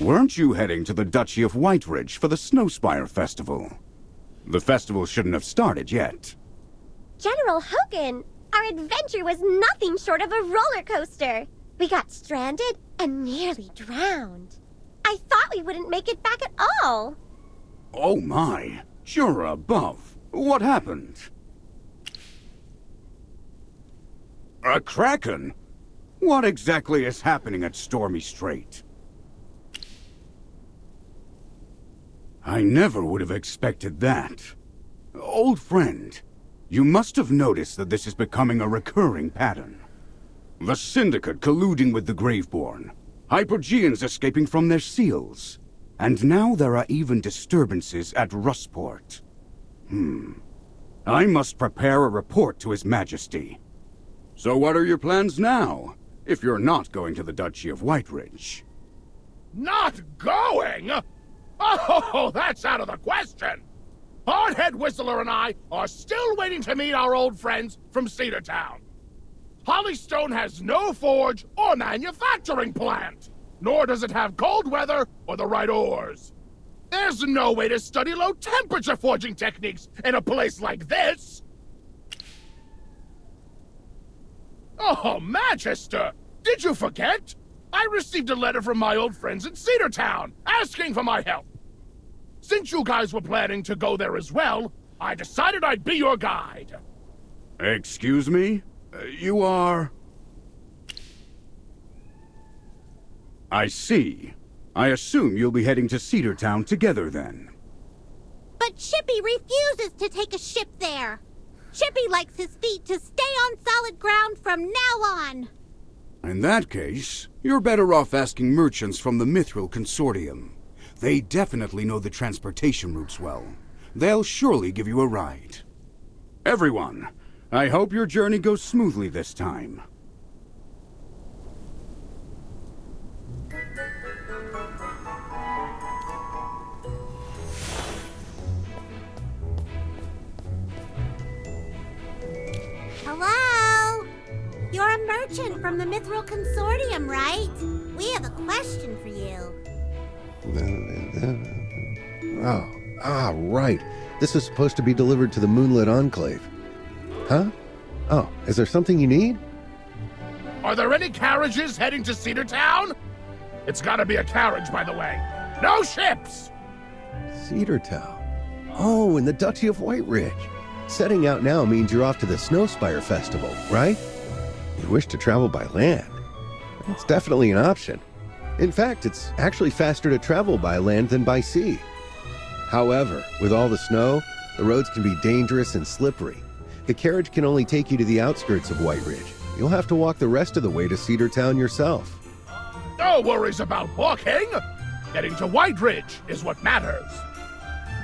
Weren't you heading to the Duchy of Whiteridge for the Snowspire Festival? The festival shouldn't have started yet. General Hogan, our adventure was nothing short of a roller coaster. We got stranded and nearly drowned. I thought we wouldn't make it back at all. Oh my, you're above. What happened? A kraken? What exactly is happening at Stormy Strait? I never would have expected that. Old friend, you must have noticed that this is becoming a recurring pattern. The Syndicate colluding with the Graveborn, Hypergeans escaping from their seals, and now there are even disturbances at Rustport. I must prepare a report to His Majesty. So what are your plans now, if you're not going to the Duchy of Whiteridge? Not going? Oh, that's out of the question! Hardhead Whistler and I are still waiting to meet our old friends from Cedartown. Hollystone has no forge or manufacturing plant, nor does it have cold weather or the right ores. There's no way to study low-temperature forging techniques in a place like this! Oh, Magister! Did you forget? I received a letter from my old friends in Cedartown, asking for my help. Since you guys were planning to go there as well, I decided I'd be your guide. Excuse me? You are... I see. I assume you'll be heading to Cedartown together then. But Chippy refuses to take a ship there. Chippy likes his feet to stay on solid ground from now on. In that case, you're better off asking merchants from the Mithril Consortium. They definitely know the transportation routes well. They'll surely give you a ride. Everyone, I hope your journey goes smoothly this time. Hello? You're a merchant from the Mithril Consortium, right? We have a question for you. Right. This is supposed to be delivered to the Moonlit Enclave. Huh? Oh, is there something you need? Are there any carriages heading to Cedartown? It's gotta be a carriage, by the way. No ships! Cedartown. Oh, in the Duchy of Whiteridge. Setting out now means you're off to the Snowspire Festival, right? You wish to travel by land. That's definitely an option. In fact, it's actually faster to travel by land than by sea. However, with all the snow, the roads can be dangerous and slippery. The carriage can only take you to the outskirts of Whiteridge. You'll have to walk the rest of the way to Cedartown yourself. No worries about walking! Getting to Whiteridge is what matters.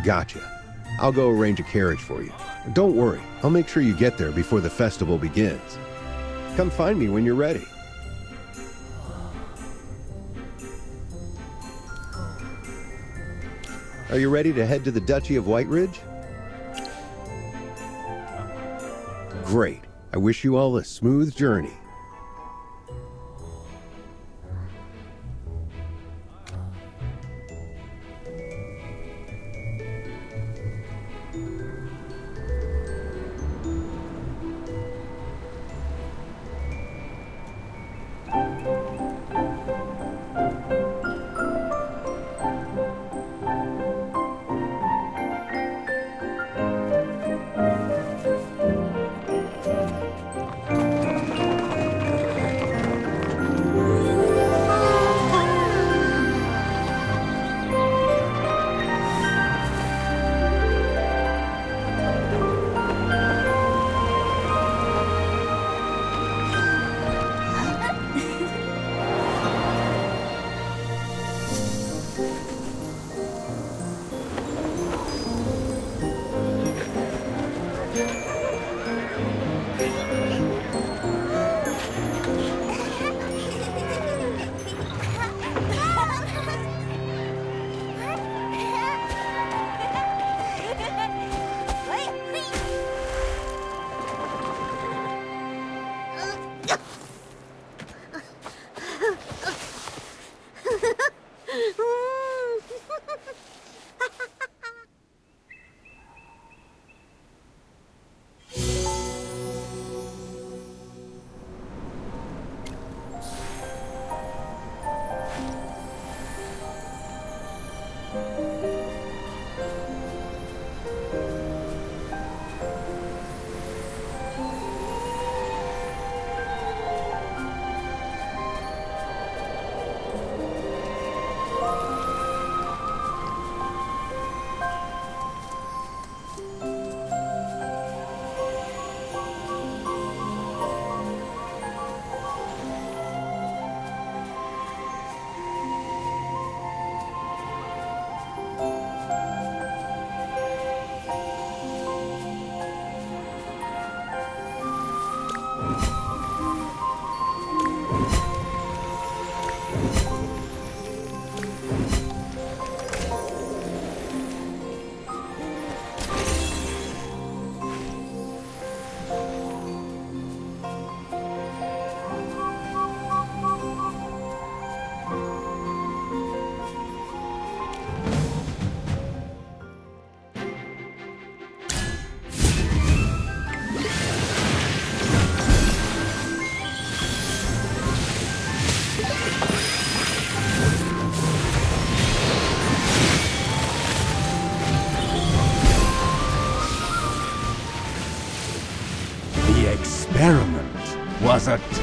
Gotcha. I'll go arrange a carriage for you. Don't worry, I'll make sure you get there before the festival begins. Come find me when you're ready. Are you ready to head to the Duchy of Whiteridge? Great. I wish you all a smooth journey.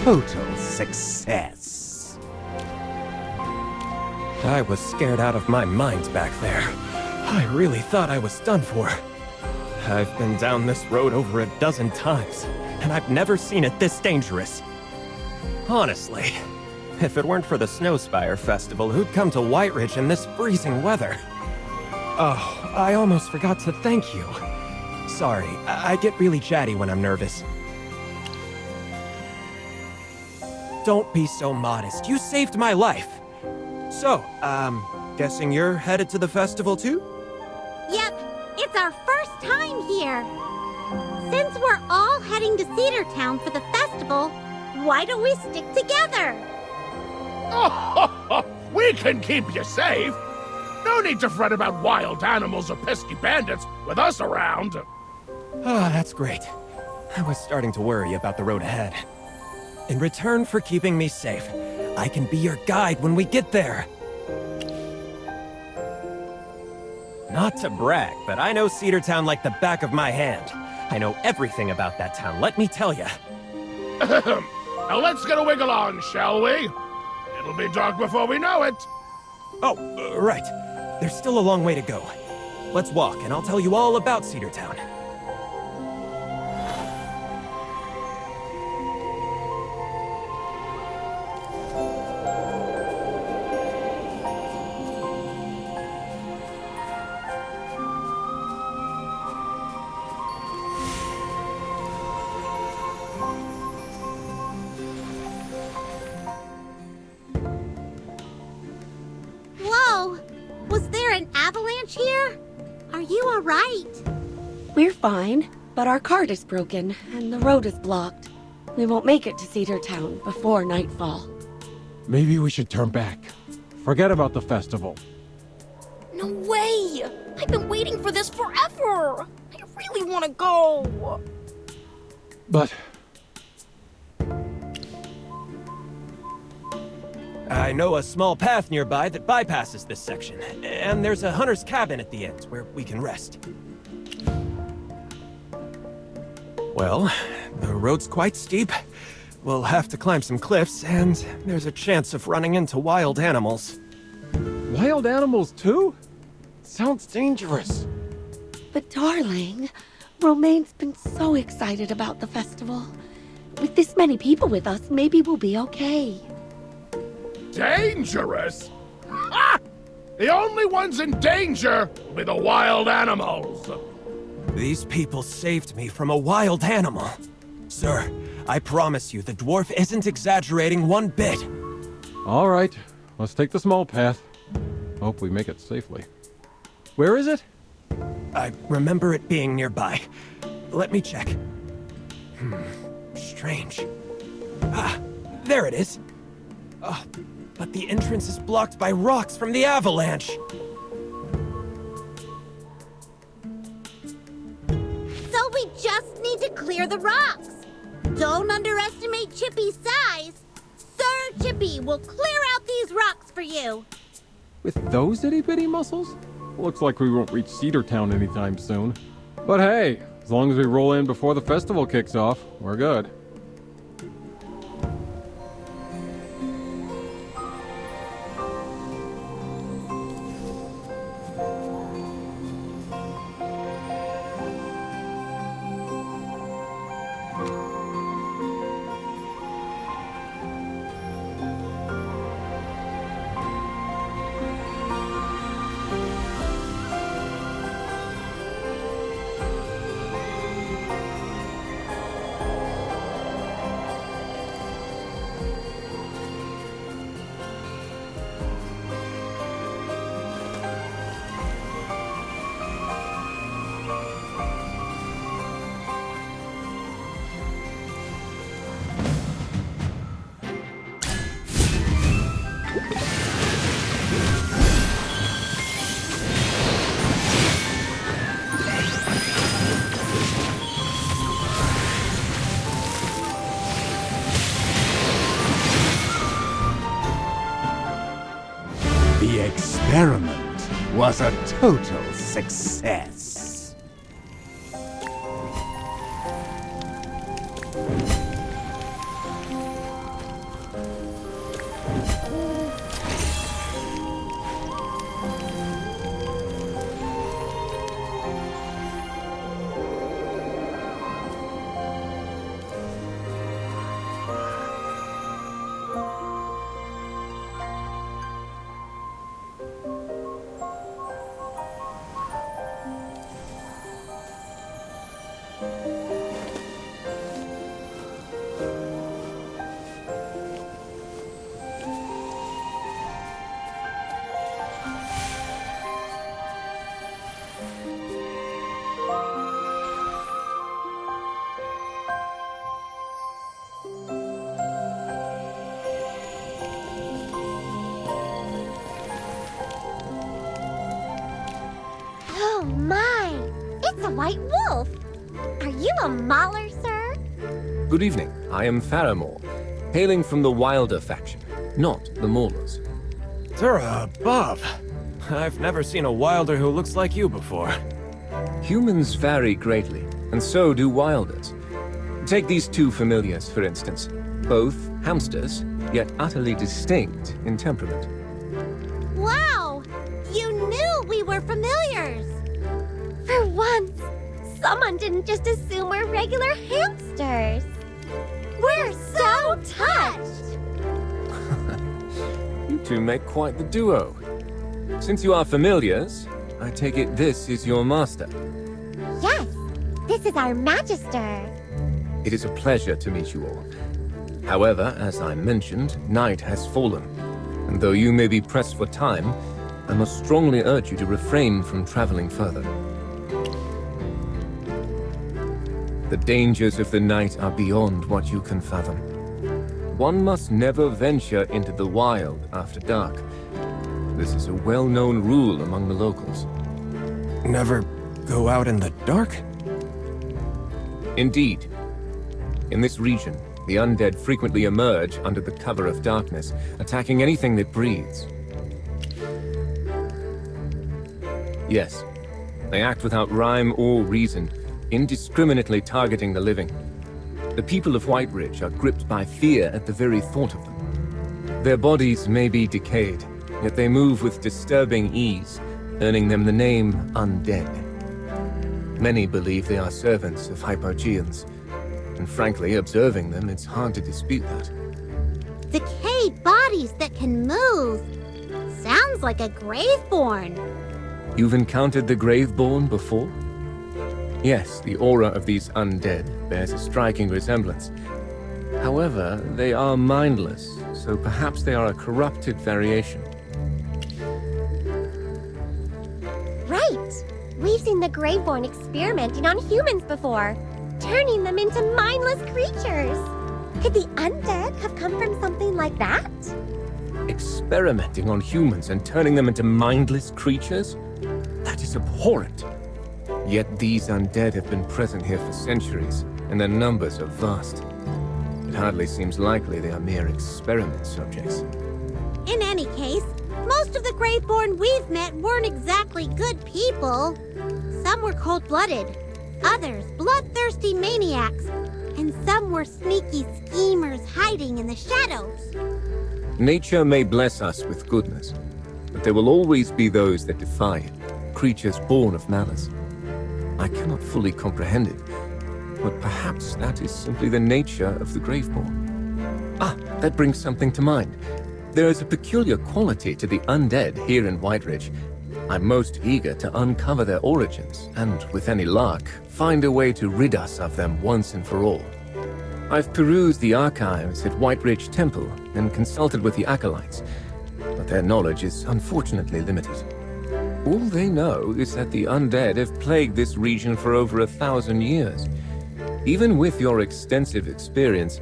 total success. I was scared out of my mind back there. I really thought I was done for. I've been down this road over a dozen times, and I've never seen it this dangerous. Honestly, if it weren't for the Snowspire Festival, who'd come to White Ridge in this freezing weather? Oh, I almost forgot to thank you. Sorry, I get really chatty when I'm nervous. Don't be so modest. You saved my life. So, guessing you're headed to the festival too? Yep, it's our first time here. Since we're all heading to Cedar Town for the festival, why don't we stick together? Oh, we can keep you safe. No need to fret about wild animals or pesky bandits with us around. Ah, that's great. I was starting to worry about the road ahead. In return for keeping me safe, I can be your guide when we get there. Not to brag, but I know Cedar Town like the back of my hand. I know everything about that town, let me tell ya. Now let's get a wiggle on, shall we? It'll be dark before we know it. Oh, right. There's still a long way to go. Let's walk, and I'll tell you all about Cedar Town. Whoa! Was there an avalanche here? Are you alright? We're fine, but our cart is broken and the road is blocked. We won't make it to Cedar Town before nightfall. Maybe we should turn back. Forget about the festival. No way! I've been waiting for this forever! I really want to go! But I know a small path nearby that bypasses this section, and there's a hunter's cabin at the end where we can rest. Well, the road's quite steep. We'll have to climb some cliffs, and there's a chance of running into wild animals. wild animals too? Sounds dangerous. But darling, Romaine's been so excited about the festival. With this many people with us, maybe we'll be okay. Dangerous? Ha! The only ones in danger will be the wild animals. These people saved me from a wild animal. Sir, I promise you the dwarf isn't exaggerating one bit. All right, let's take the small path. Hope we make it safely. Where is it? I remember it being nearby. Let me check. Strange. Ah, there it is. Oh, but the entrance is blocked by rocks from the avalanche. So we just need to clear the rocks. Don't underestimate Chippy's size. Sir Chippy will clear out these rocks for you. With those itty-bitty muscles? Looks like we won't reach Cedar Town anytime soon. But hey, as long as we roll in before the festival kicks off, we're good. The experiment was a total success. Oh my! It's a white wolf! Are you a mauler, sir? Good evening. I am Farore, hailing from the Wilder faction, not the Maulers. Tura above. I've never seen a wilder who looks like you before. Humans vary greatly, and so do Wilders. Take these two familiars, for instance. Both hamsters, yet utterly distinct in temperament. Wow! You knew we were familiars! For once, someone didn't just assume we're regular hamsters. We're so touched! You two make quite the duo. Since you are familiars, I take it this is your master. Yes, this is our magister. It is a pleasure to meet you all. However, as I mentioned, night has fallen, and though you may be pressed for time, I must strongly urge you to refrain from traveling further. The dangers of the night are beyond what you can fathom. One must never venture into the wild after dark. This is a well-known rule among the locals. Never go out in the dark? Indeed. In this region, the undead frequently emerge under the cover of darkness, attacking anything that breathes. Yes, they act without rhyme or reason, indiscriminately targeting the living. The people of White Ridge are gripped by fear at the very thought of them. Their bodies may be decayed, yet they move with disturbing ease, earning them the name undead. Many believe they are servants of Hypogeans, and frankly, observing them, it's hard to dispute that. Decayed bodies that can move. Sounds like a Graveborn. You've encountered the Graveborn before? Yes, the aura of these undead bears a striking resemblance. However, they are mindless, so perhaps they are a corrupted variation. Right! We've seen the Graveborn experimenting on humans before, turning them into mindless creatures. Could the undead have come from something like that? Experimenting on humans and turning them into mindless creatures? That is abhorrent. Yet these undead have been present here for centuries, and their numbers are vast. It hardly seems likely they are mere experiment subjects. In any case, most of the Graveborn we've met weren't exactly good people. Some were cold-blooded, others bloodthirsty maniacs, and some were sneaky schemers hiding in the shadows. Nature may bless us with goodness, but there will always be those that defy it, creatures born of malice. I cannot fully comprehend it, but perhaps that is simply the nature of the Graveborn. Ah, that brings something to mind. There is a peculiar quality to the undead here in White Ridge. I'm most eager to uncover their origins, and with any luck, find a way to rid us of them once and for all. I've perused the archives at White Ridge Temple and consulted with the acolytes, but their knowledge is unfortunately limited. All they know is that the undead have plagued this region for over 1,000 years. Even with your extensive experience,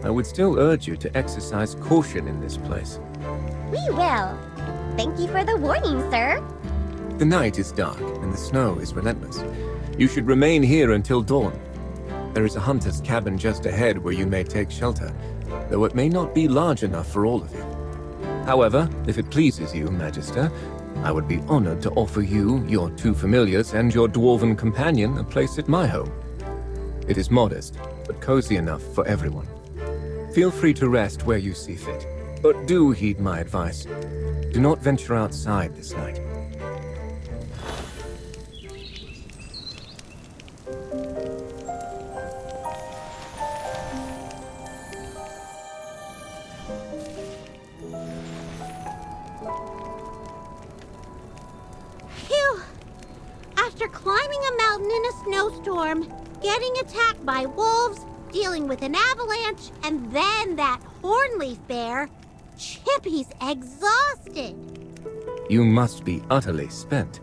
I would still urge you to exercise caution in this place. We will. Thank you for the warning, sir. The night is dark, and the snow is relentless. You should remain here until dawn. There is a hunter's cabin just ahead where you may take shelter, though it may not be large enough for all of you. However, if it pleases you, Magister, I would be honored to offer you, your two familiars, and your dwarven companion a place at my home. It is modest, but cozy enough for everyone. Feel free to rest where you see fit. But do heed my advice. Do not venture outside this night. Phew! After climbing a mountain in a snowstorm, getting attacked by wolves, dealing with an avalanche, and then that hornleaf bear, Chippy's exhausted. You must be utterly spent.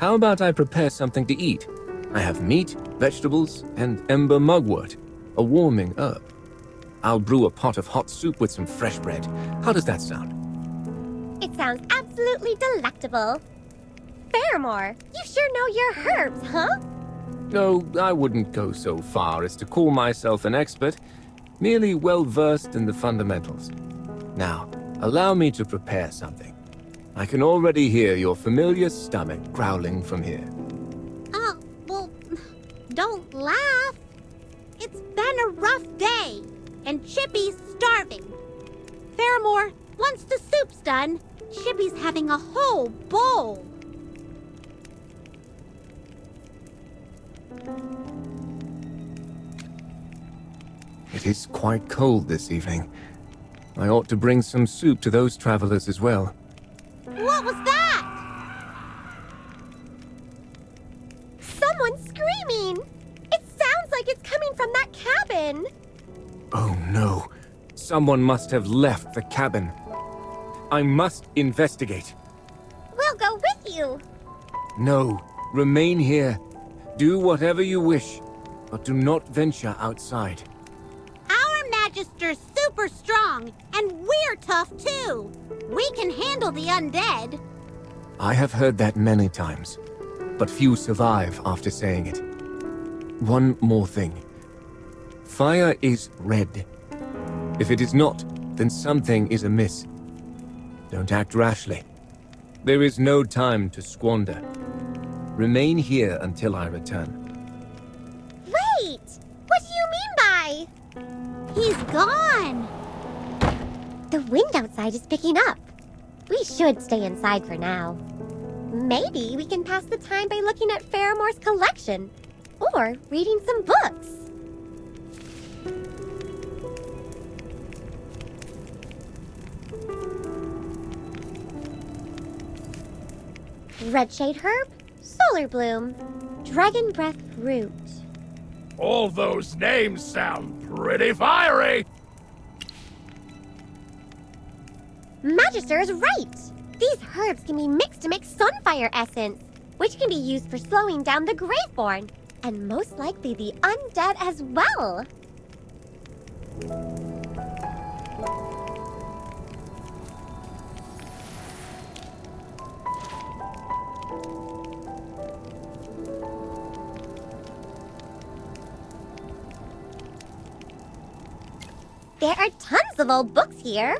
How about I prepare something to eat? I have meat, vegetables, and ember mugwort, a warming herb. I'll brew a pot of hot soup with some fresh bread. How does that sound? It sounds absolutely delectable. Faramore, you sure know your herbs, huh? No, I wouldn't go so far as to call myself an expert, merely well-versed in the fundamentals. Now, allow me to prepare something. I can already hear your familiar stomach growling from here. Oh, well, don't laugh. It's been a rough day, and Chippy's starving. Faramore, once the soup's done, Chippy's having a whole bowl. It is quite cold this evening. I ought to bring some soup to those travelers as well. What was that? Someone's screaming! It sounds like it's coming from that cabin! Oh no. Someone must have left the cabin. I must investigate. We'll go with you! No, remain here. Do whatever you wish, but do not venture outside. Our Magister's super strong, and we're tough too. We can handle the undead. I have heard that many times, but few survive after saying it. One more thing. Fire is red. If it is not, then something is amiss. Don't act rashly. There is no time to squander. Remain here until I return. Wait! What do you mean by... He's gone. The wind outside is picking up. We should stay inside for now. Maybe we can pass the time by looking at Faramore's collection. Or reading some books. Redshade herb, solar bloom, dragon breath root. All those names sound pretty fiery. Magister is right! These herbs can be mixed to make sunfire essence, which can be used for slowing down the Graveborn, and most likely the undead as well. There are tons of old books here.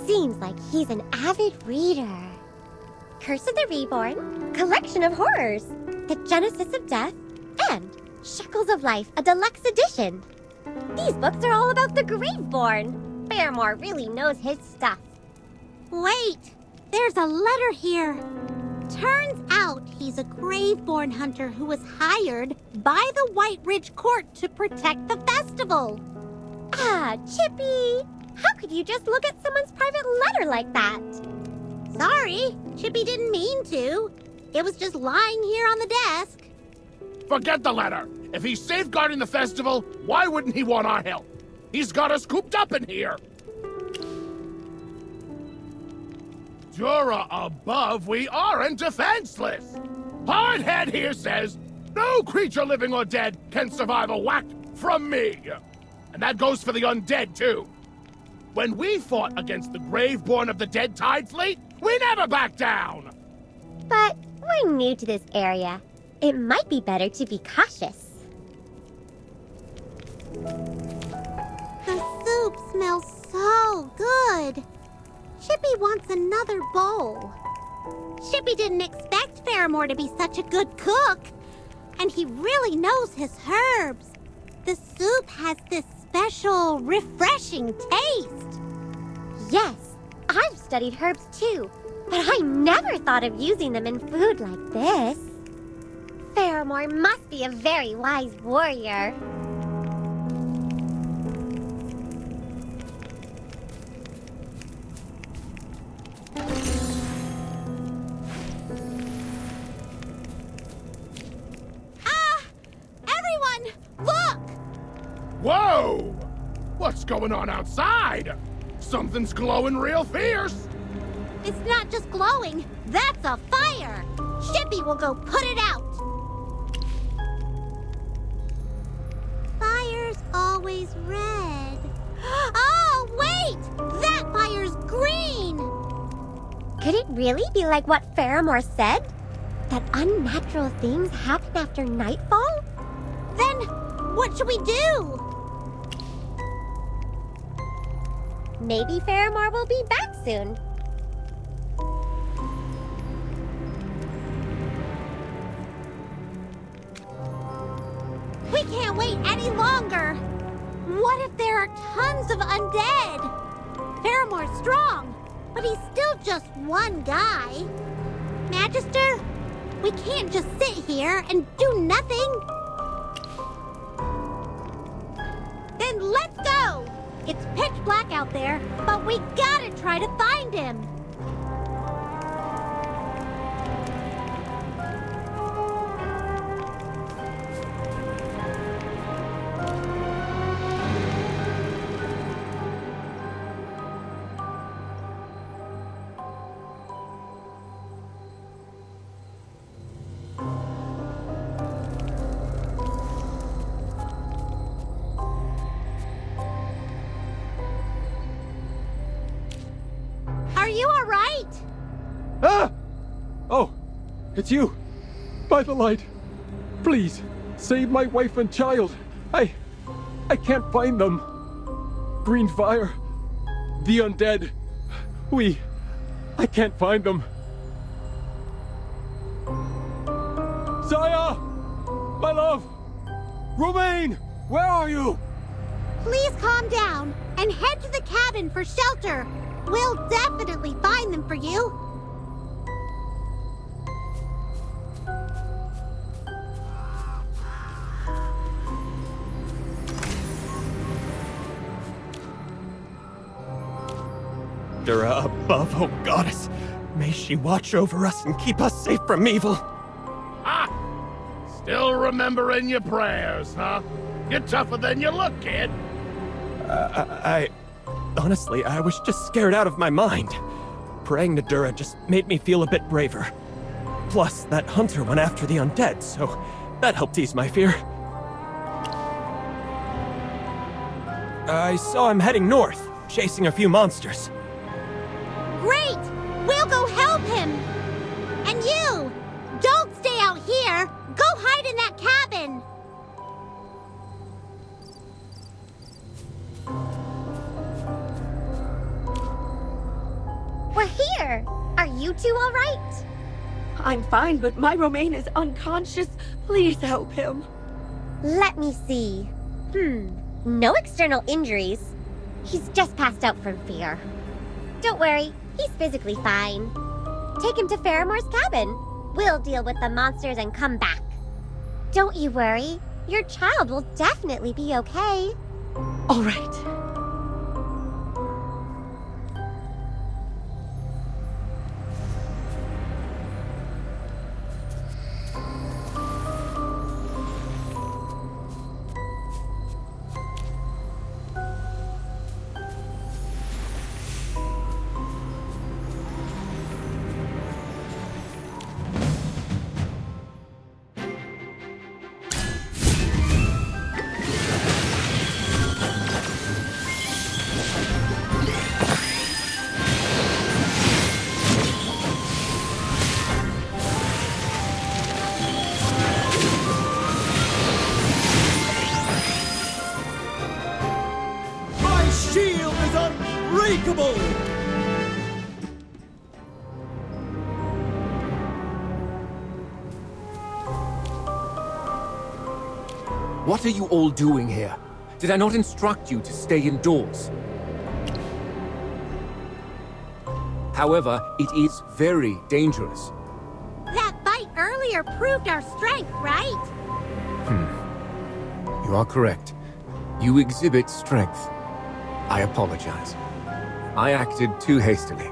Seems like he's an avid reader. Curse of the Reborn, Collection of Horrors, The Genesis of Death, and Shackles of Life, a deluxe edition. These books are all about the Graveborn. Faramore really knows his stuff. Wait, there's a letter here. Turns out he's a Graveborn hunter who was hired by the White Ridge Court to protect the festival. Ah, Chippy! How could you just look at someone's private letter like that? Sorry, Chippy didn't mean to. It was just lying here on the desk. Forget the letter. If he's safeguarding the festival, why wouldn't he want our help? He's got us cooped up in here. Jura above, we aren't defenseless. Hardhead here says, no creature living or dead can survive a whack from me. And that goes for the undead, too. When we fought against the Graveborn of the Dead Tide Fleet, we never backed down! But we're new to this area. It might be better to be cautious. The soup smells so good. Chippy wants another bowl. Chippy didn't expect Faramore to be such a good cook. And he really knows his herbs. The soup has this special, refreshing taste. Yes, I've studied herbs too, but I never thought of using them in food like this. Farore must be a very wise warrior. Everyone, look! Whoa! What's going on outside? Something's glowing real fierce. It's not just glowing, that's a fire! Shippy will go put it out! Fire's always red. Oh, wait! That fire's green! Could it really be like what Farore said? That unnatural things happen after nightfall? Then, what should we do? Maybe Farore will be back soon. We can't wait any longer! What if there are tons of undead? Faramore's strong, but he's still just one guy. Magister, we can't just sit here and do nothing. Then let's go! It's pitch black out there, but we gotta try to find him. Are you all right? Ah! Oh, it's you. By the light. Please, save my wife and child. I can't find them. Green fire. The undead. I can't find them. Saya! My love! Romaine! Where are you? Please calm down and head to the cabin for shelter. We'll definitely find them for you. Dura above, oh goddess. May she watch over us and keep us safe from evil. Ah! Still remembering your prayers, huh? You're tougher than you look, kid. Honestly, I was just scared out of my mind. Praying to Dura just made me feel a bit braver. Plus, that hunter went after the undead, so that helped ease my fear. I saw him heading north, chasing a few monsters. Great! We'll go help him! And you! Don't stay out here! Go hide in that cabin! We're here! Are you two all right? I'm fine, but my Romaine is unconscious. Please help him. Let me see. No external injuries. He's just passed out from fear. Don't worry, he's physically fine. Take him to Faramore's cabin. We'll deal with the monsters and come back. Don't you worry. Your child will definitely be okay. All right. Shield is unbreakable! What are you all doing here? Did I not instruct you to stay indoors? However, it is very dangerous. That bite earlier proved our strength, right? You are correct. You exhibit strength. I apologize. I acted too hastily.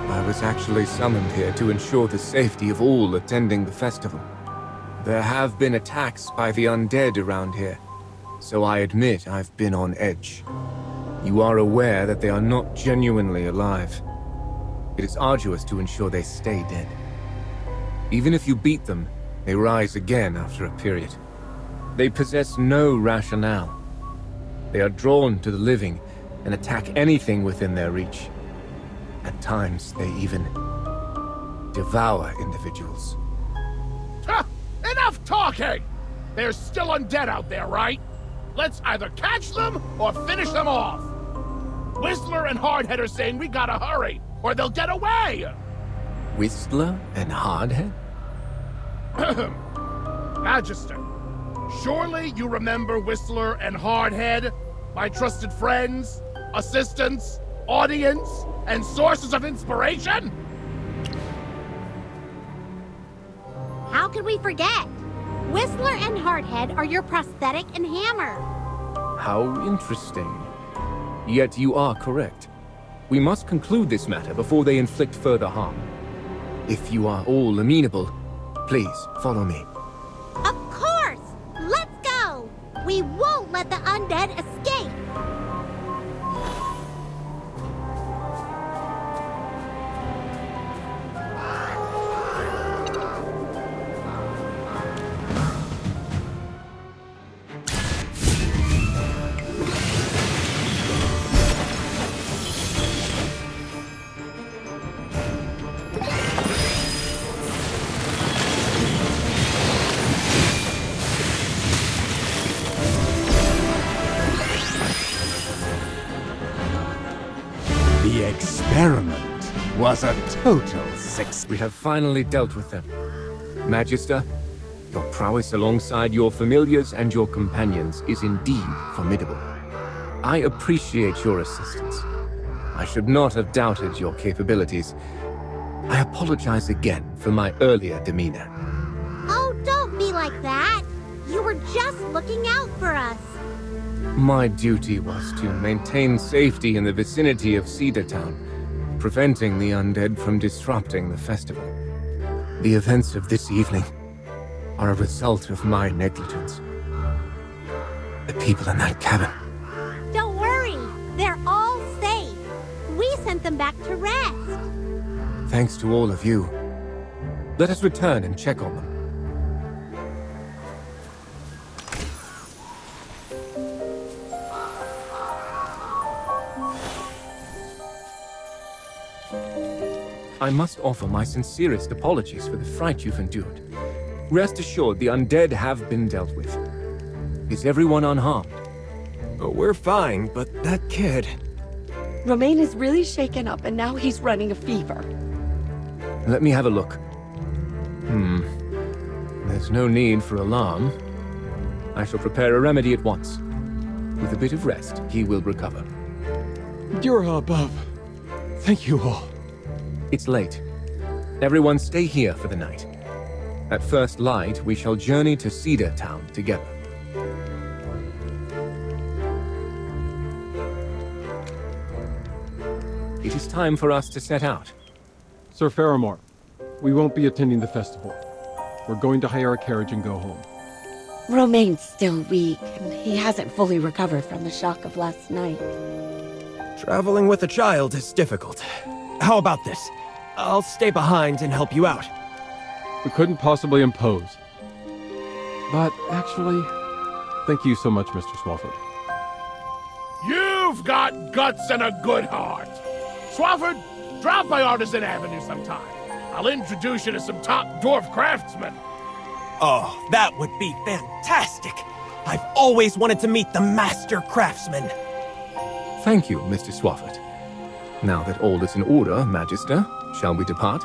I was actually summoned here to ensure the safety of all attending the festival. There have been attacks by the undead around here, so I admit I've been on edge. You are aware that they are not genuinely alive. It is arduous to ensure they stay dead. Even if you beat them, they rise again after a period. They possess no rationale. They are drawn to the living and attack anything within their reach. At times, they even devour individuals. Ha! Enough talking! There's still undead out there, right? Let's either catch them or finish them off. Whistler and Hardhead are saying we gotta hurry, or they'll get away! Whistler and Hardhead? Magister, surely you remember Whistler and Hardhead, my trusted friends, assistants, audience, and sources of inspiration? How could we forget? Whistler and Hardhead are your prosthetic and hammer. How interesting. Yet you are correct. We must conclude this matter before they inflict further harm. If you are all amenable, please follow me. Of course! Let's go! We won't let the undead escape! The experiment was a total success. We have finally dealt with them. Magister, your prowess alongside your familiars and your companions is indeed formidable. I appreciate your assistance. I should not have doubted your capabilities. I apologize again for my earlier demeanor. Oh, don't be like that! You were just looking out for us! My duty was to maintain safety in the vicinity of Cedar Town, preventing the undead from disrupting the festival. The events of this evening are a result of my negligence. The people in that cabin. Don't worry, they're all safe. We sent them back to rest. Thanks to all of you. Let us return and check on them. I must offer my sincerest apologies for the fright you've endured. Rest assured, the undead have been dealt with. Is everyone unharmed? Oh, we're fine, but that kid... Romain is really shaken up and now he's running a fever. Let me have a look. There's no need for alarm. I shall prepare a remedy at once. With a bit of rest, he will recover. You're above. Thank you all. It's late. Everyone stay here for the night. At first light, we shall journey to Cedar Town together. It is time for us to set out. Sir Farore, we won't be attending the festival. We're going to hire a carriage and go home. Romain's still weak, and he hasn't fully recovered from the shock of last night. Traveling with a child is difficult. How about this? I'll stay behind and help you out. We couldn't possibly impose. But actually, thank you so much, Mr. Swafford. You've got guts and a good heart. Swafford, drop by Artisan Avenue sometime. I'll introduce you to some top dwarf craftsmen. Oh, that would be fantastic! I've always wanted to meet the master craftsman. Thank you, Mr. Swafford. Now that all is in order, Magister, shall we depart?